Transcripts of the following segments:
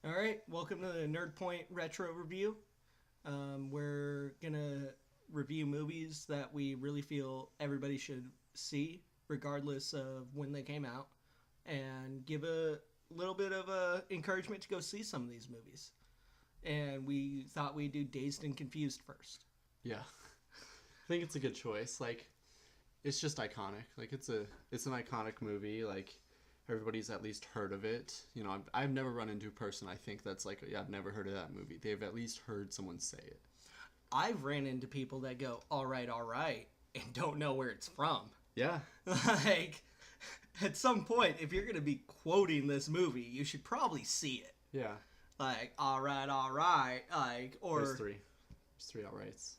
All right, welcome to the NerdPoint Retro Review. We're gonna review movies that we really feel everybody should see, regardless of when they came out, and give a little bit of encouragement to go see some of these movies. And we thought we'd do Dazed and Confused first. Yeah, I think it's a good choice. It's just iconic. It's an iconic movie. Everybody's at least heard of it. I've never run into a person I think that's like, yeah, I've never heard of that movie. They've at least heard someone say it. I've ran into people that go, all right, and don't know where it's from. Yeah. At some point, if you're going to be quoting this movie, you should probably see it. Yeah. All right, or... There's three. There's three all rights.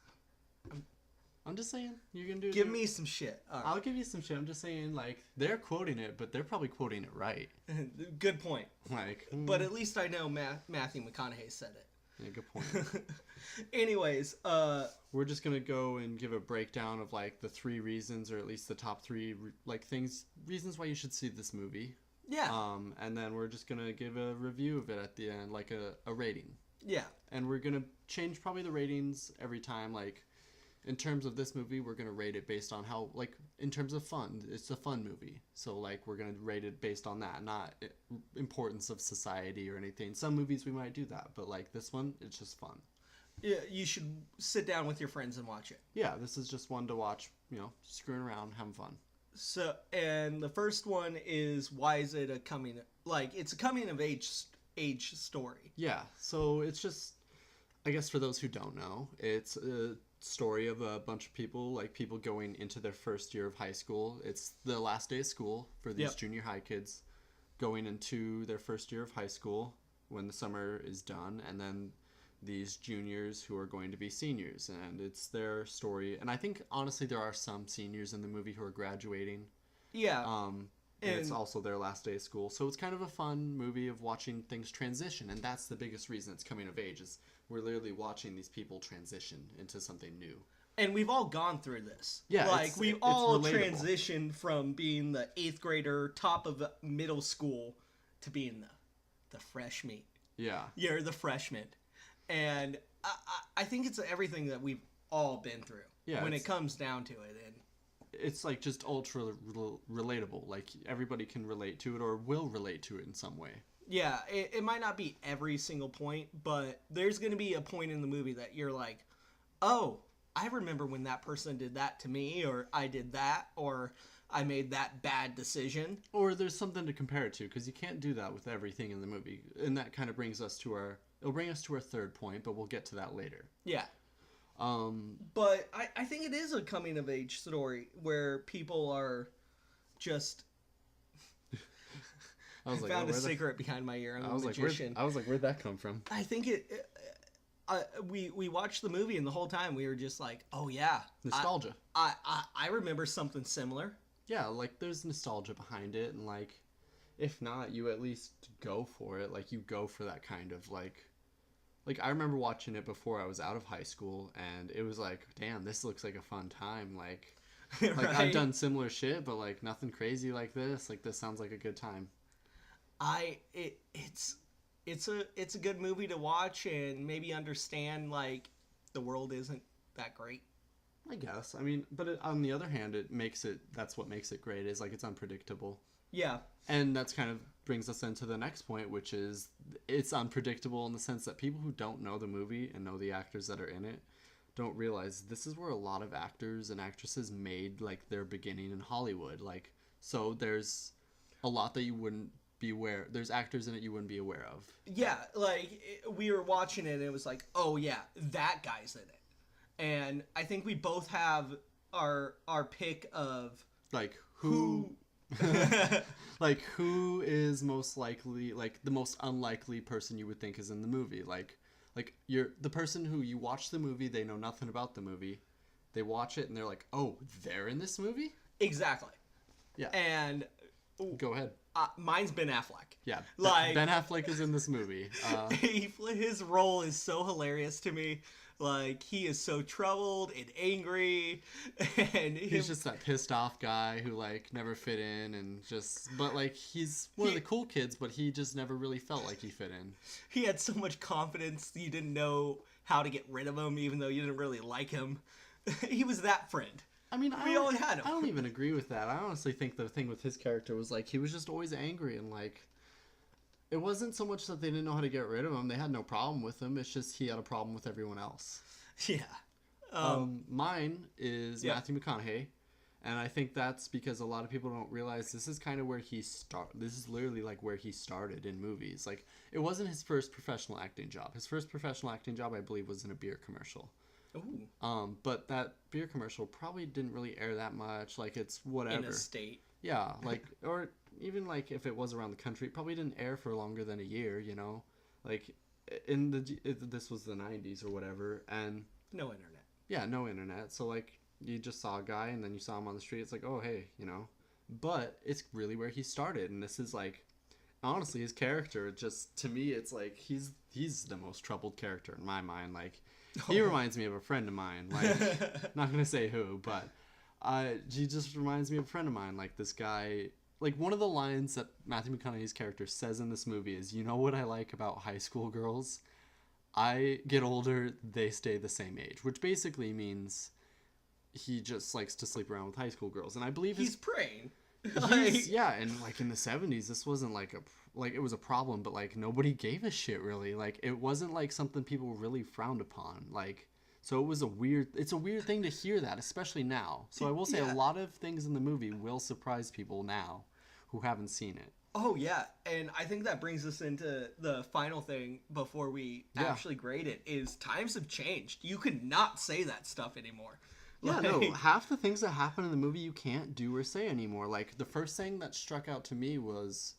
I'm just saying, you're going to do it. Give me some shit. Right. I'll give you some shit. I'm just saying, they're quoting it, but they're probably quoting it right. Good point. But at least I know Matthew McConaughey said it. Yeah, good point. Anyways, we're just going to go and give a breakdown of, the three reasons, or at least the top three, reasons why you should see this movie. Yeah. And then we're just going to give a review of it at the end, a rating. Yeah. And we're going to change probably the ratings every time, in terms of this movie, we're going to rate it based on how, in terms of fun, it's a fun movie. So, we're going to rate it based on that, not importance of society or anything. Some movies we might do that, but, this one, it's just fun. Yeah, you should sit down with your friends and watch it. Yeah, this is just one to watch, screwing around, having fun. So, and the first one is, why is it it's a coming of age story. Yeah, so it's just, I guess for those who don't know, it's a story of a bunch of people, people going into their first year of high school. It's the last day of school for these junior high kids going into their first year of high school when the summer is done, and then these juniors who are going to be seniors, and it's their story. And I think honestly there are some seniors in the movie who are graduating. Yeah. And it's also their last day of school, so it's kind of a fun movie of watching things transition, and that's the biggest reason it's coming of age, is we're literally watching these people transition into something new. And we've all gone through this. Yeah, we've all transitioned from being the 8th grader, top of middle school, to being the fresh meat. Yeah. You're the freshman. And I think it's everything that we've all been through when it comes down to it. And it's just ultra relatable. Everybody can relate to it or will relate to it in some way. Yeah, it might not be every single point, but there's going to be a point in the movie that you're like, oh, I remember when that person did that to me, or I did that, or I made that bad decision. Or there's something to compare it to, because you can't do that with everything in the movie. And that kind of brings us to it'll bring us to our third point, but we'll get to that later. Yeah. But I think it is a coming of age story where people are just... I found a cigarette behind my ear. I'm a magician. I was like, where'd that come from? I think we watched the movie, and the whole time we were just like, oh yeah. Nostalgia. I remember something similar. Yeah, there's nostalgia behind it, and if not, you at least go for it. You go for that kind of I remember watching it before I was out of high school, and it was like, damn, this looks like a fun time. Right? I've done similar shit, but nothing crazy like this. This sounds like a good time. It's a good movie to watch and maybe understand the world isn't that great. I guess. I mean, but on the other hand, that's what makes it great, is it's unpredictable. Yeah. And that's kind of brings us into the next point, which is it's unpredictable in the sense that people who don't know the movie and know the actors that are in it don't realize this is where a lot of actors and actresses made their beginning in Hollywood. So there's a lot that you wouldn't be aware. There's actors in it you wouldn't be aware of. Yeah, we were watching it and it was like, oh yeah, that guy's in it. And I think we both have our pick of who who is most likely, the most unlikely person you would think is in the movie. You're the person who you watch the movie, they know nothing about the movie, they watch it and they're like, oh, they're in this movie? Exactly. Yeah. And Go ahead. Mine's Ben Affleck. Yeah, Like Ben Affleck is in this movie. His role is so hilarious to me. Like, he is so troubled and angry, and he's just that pissed off guy who like never fit in, and but like he's one of the cool kids, but he just never really felt like he fit in. He had so much confidence you didn't know how to get rid of him, even though you didn't really like him. He was that friend. I mean, we all had him. I don't even agree with that. I honestly think the thing with his character was like he was just always angry, and like it wasn't so much that they didn't know how to get rid of him. They had no problem with him. It's just he had a problem with everyone else. Yeah. Mine is Matthew McConaughey, and I think that's because a lot of people don't realize this is kind of where he This is literally like where he started in movies. Like, it wasn't his first professional acting job. His first professional acting job, I believe, was in a beer commercial. Ooh. But that beer commercial probably didn't really air that much. Like, it's whatever. In a state. Yeah, like, or even like if it was around the country, it probably didn't air for longer than a year. You know, like this was the 90s or whatever, and no internet. Yeah, no internet. So like you just saw a guy and then you saw him on the street. It's like, oh hey, you know. But it's really where he started, and this is like, honestly, his character just, to me, it's like he's the most troubled character in my mind. Like, he reminds me of a friend of mine. Like, not gonna say who, but he just reminds me of a friend of mine. Like, this guy. Like, one of the lines that Matthew McConaughey's character says in this movie is, you know what I like about high school girls? I get older, they stay the same age. Which basically means he just likes to sleep around with high school girls. And I believe he's praying. Yeah, and like in the 70s, this wasn't like it was a problem, but like nobody gave a shit really. Like, it wasn't like something people really frowned upon. Like, so it's a weird thing to hear that, especially now. So I will say a lot of things in the movie will surprise people now who haven't seen it. Oh, yeah. And I think that brings us into the final thing before we actually grade it, is times have changed. You could not say that stuff anymore. Yeah, no, half the things that happen in the movie you can't do or say anymore. Like, the first thing that struck out to me was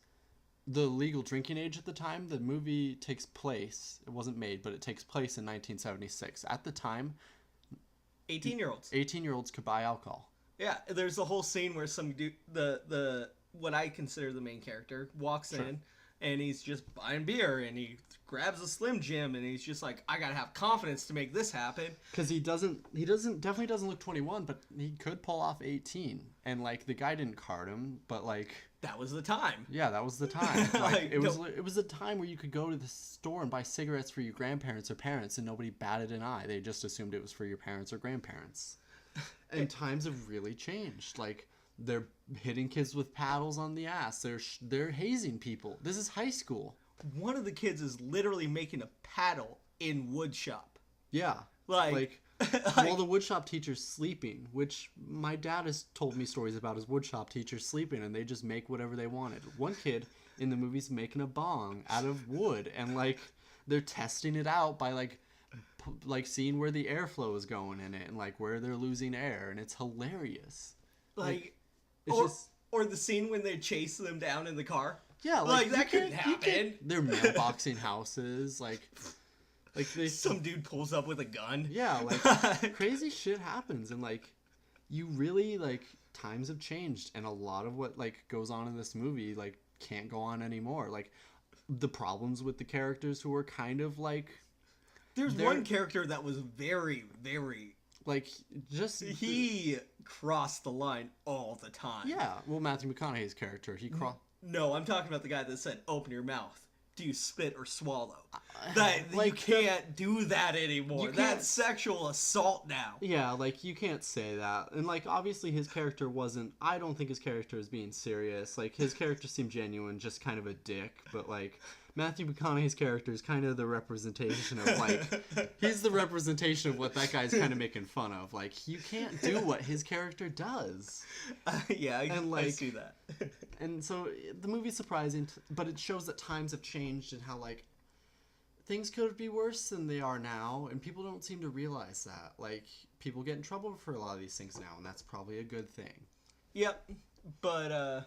the legal drinking age at the time. The movie takes place, it wasn't made, but it takes place in 1976. At the time, 18-year-olds could buy alcohol. Yeah, there's a whole scene where some dude, the what I consider the main character, walks in and he's just buying beer, and he grabs a Slim Jim, and he's just like, I gotta have confidence to make this happen. Because he definitely doesn't look 21, but he could pull off 18. And like, the guy didn't card him, but like, that was the time. Yeah, that was the time. Like, it was a time where you could go to the store and buy cigarettes for your grandparents or parents, and nobody batted an eye. They just assumed it was for your parents or grandparents. And times have really changed. Like, they're hitting kids with paddles on the ass. They're hazing people. This is high school. One of the kids is literally making a paddle in wood shop. Yeah. Like well, the woodshop teacher's sleeping, which my dad has told me stories about his woodshop teacher sleeping, and they just make whatever they wanted. One kid in the movie's making a bong out of wood, and like, they're testing it out by like seeing where the airflow is going in it, and like where they're losing air, and it's hilarious. Like it's or the scene when they chase them down in the car. Yeah, like that couldn't happen. They're mailboxing houses, like some dude pulls up with a gun. Yeah, like crazy shit happens, and like, you really, like, times have changed, and a lot of what like goes on in this movie like can't go on anymore. Like, the problems with the characters who are kind of like, there's one character that was very, very like, just he crossed the line all the time. Yeah, well, Matthew McConaughey's character, he crossed. No, I'm talking about the guy that said, "Open your mouth. Do you spit or swallow?" That like, you can't do that anymore. That's sexual assault now. Yeah, like, you can't say that. And like, obviously his character wasn't, I don't think his character is being serious. Like, his character seemed genuine, just kind of a dick. But like, Matthew McConaughey's character is kind of the representation of like, he's the representation of what that guy's kind of making fun of. Like, you can't do what his character does. Yeah, I see that. And so the movie's surprising, but it shows that times have changed and how like, things could be worse than they are now, and people don't seem to realize that. Like, people get in trouble for a lot of these things now, and that's probably a good thing. Yep, but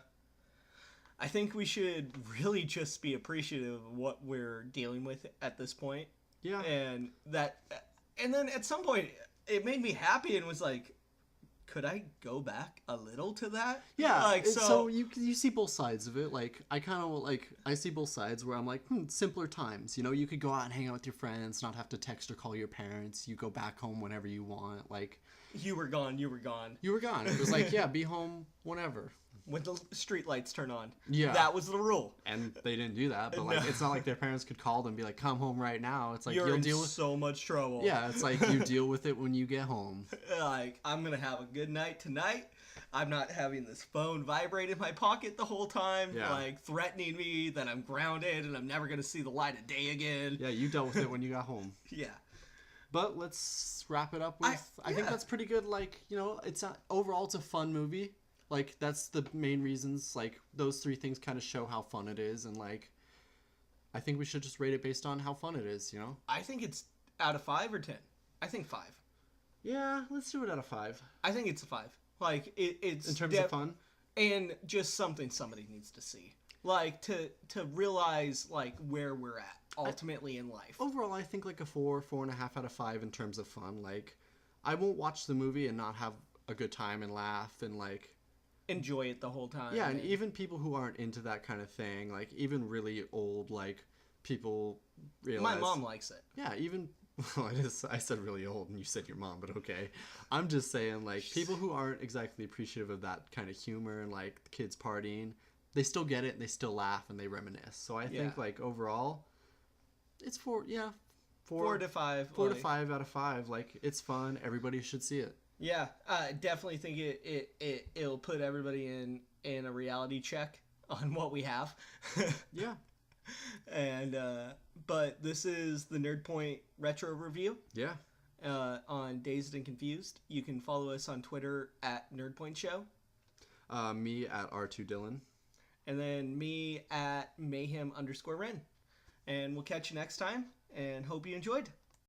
I think we should really just be appreciative of what we're dealing with at this point. Yeah. And then at some point, it made me happy and was like, could I go back a little to that? Yeah, Like, so you see both sides of it. Like, I kind of like, I see both sides where I'm like, simpler times. You know, you could go out and hang out with your friends, not have to text or call your parents. You go back home whenever you want. Like, you were gone. You were gone. you were gone. It was like, yeah, be home whenever. When the street lights turn on. Yeah. That was the rule. And they didn't do that. But, like, No. it's not like their parents could call them and be like, come home right now. It's like, You're you'll in deal with so much trouble. Yeah, it's like you deal with it when you get home. Like, I'm going to have a good night tonight. I'm not having this phone vibrate in my pocket the whole time, Yeah. like, threatening me that I'm grounded and I'm never going to see the light of day again. Yeah, you dealt with it when you got home. Yeah. But let's wrap it up with, I think yeah. that's pretty good. Like, you know, overall, it's a fun movie. Like, that's the main reasons. Like, those three things kind of show how fun it is. And, like, I think we should just rate it based on how fun it is, you know? I think it's out of 5 or 10. I think 5. Yeah, let's do it out of 5. I think it's a 5. Like, it's... In terms of fun? And just something somebody needs to see. Like, to realize, like, where we're at ultimately in life. Overall, I think, like, a 4.5 out of 5 in terms of fun. Like, I won't watch the movie and not have a good time and laugh and, like... Enjoy it the whole time. Yeah, and even people who aren't into that kind of thing, like, even really old, like, people realize... My mom likes it. Yeah, even... Well, I said really old, and you said your mom, but okay. I'm just saying, like, people who aren't exactly appreciative of that kind of humor and, like, the kids partying, they still get it, and they still laugh, and they reminisce. So I think, like, overall, it's 4 to 5. 4 to 5 out of 5. Like, it's fun. Everybody should see it. Yeah, I definitely think it'll put everybody in a reality check on what we have. Yeah. And but this is the NerdPoint Retro Review. Yeah. On Dazed and Confused. You can follow us on Twitter at NerdPoint Show. Me at R2 Dylan. And then me at Mayhem_Ren. And we'll catch you next time, and hope you enjoyed.